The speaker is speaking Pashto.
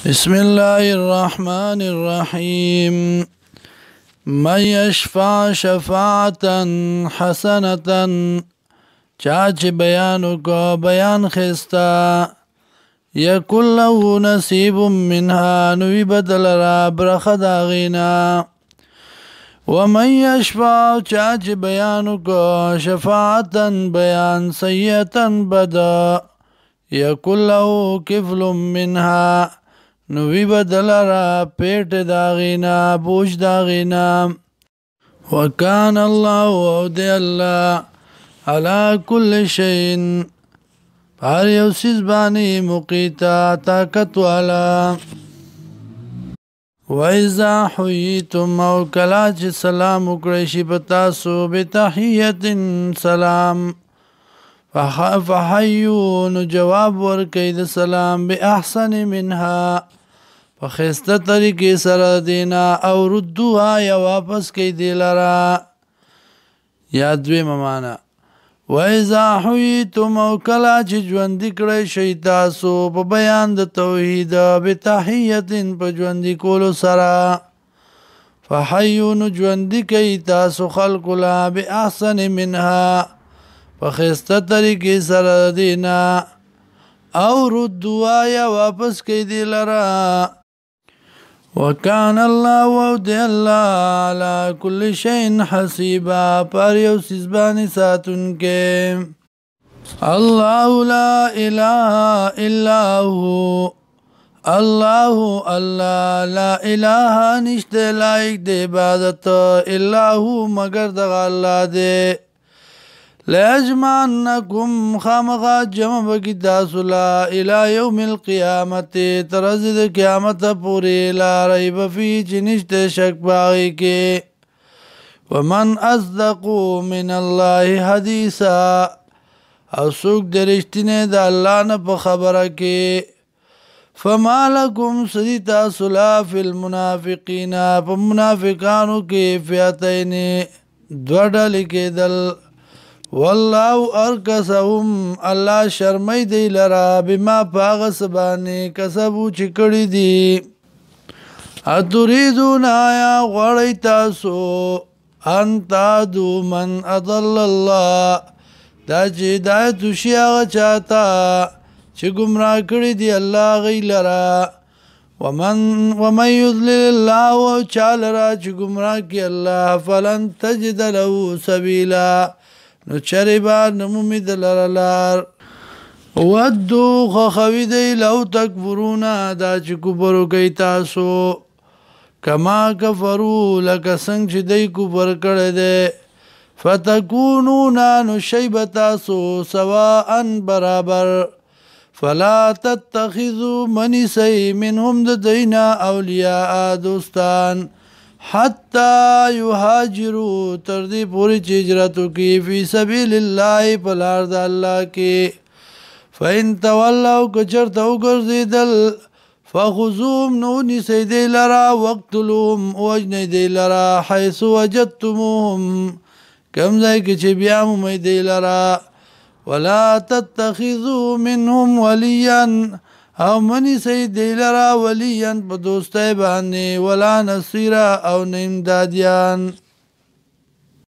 بسم الله الرحمن الرحيم من يشفع شفاعة حسنة چاچ بیانو کو بیان خستا یکن له نصیب منها نوی بدل را برخد آغینا ومن يشفع چاچ بیانو کو شفاعة بیان سیئة بدا یکن له کفل منها نوی بدل را پیٹ داغینا بوش داغینا وکان اللہ وعدی اللہ علا کل شئین پار یو سیز بانی مقیتا طاقت والا وَإِذَا حُيِّيتُمْ او کلاچ سلام اکڑشی پتاسو بتحیت سلام فحیون جواب ورکید سلام بأحسن منها فخست طریقی سر دینا او ردوها یا واپس کی دی لرا یادوی ممانا وَإِذَا حُيِّيتُمْ او کلا چی جوندی کڑی شیطاسو پا بیان دا توحید بتحیت پا جوندی کولو سرا فحیون جوندی کی تاسو خلقلا بأحسن منها فخست طریقی سر دینا او ردوا یا واپس کی دی لرا وکان اللہ وعدی اللہ علی کل شئین حسیبا پر یو سیزبانی ساتن کے اللہ لا الہ الا ہو اللہ اللہ لا الہ نشت لائق دے عبادت الا ہو مگر دغا اللہ دے لَيَجْمَعَنَّكُمْ خامغا جمع بکی تاسو لا الى یوم القیامت ترزد قیامت پوری لا ریب فی چنشت شک باغی کے ومن اصدقو من اللہ حدیثا او سوک درشتنے دا اللہ نا خبر کے فما لکم صدی تاسو لا فی المنافقین پا منافقانو کے فیاتین دوڑا کے دل واللہ ارکسهم اللہ شرمی دی لرا بما پاغس بانی کسبو چکڑی دی اتریدون آیا غوڑی تاسو انتادو من اضل اللہ دا چی ہدایتو شیاغ چاہتا چی گمراہ کڑی دی اللہ غی لرا ومن یضلل اللہ و چالرا چی گمراہ کی اللہ فلن تجد له سبیلا نو چربا نمومی دلالار ودو خخوی دی لو تکبرونا دا چی کبرو کئی تاسو کما کفرو لکا سنگ چی دی کبر کردے فتکونونا نو شیب تاسو سواءن برابر فلا تتخذو منی سی منهم دینا اولیاء دوستان حتی یہاجرو تردی پوری چیجرتو کی فی سبیل اللہ پلار دا اللہ کی فین تولاو کچرتو گرزی دل فخذوم نونی سیدی لرا وقتلوم وجنی دی لرا حیث وجدتموهم کم زی کچی بیامو می دی لرا ولا تتخذو منهم ولیا او منی سید دی لرا ولیا پا دوستی بانی ولا نصیرا او نمدادیان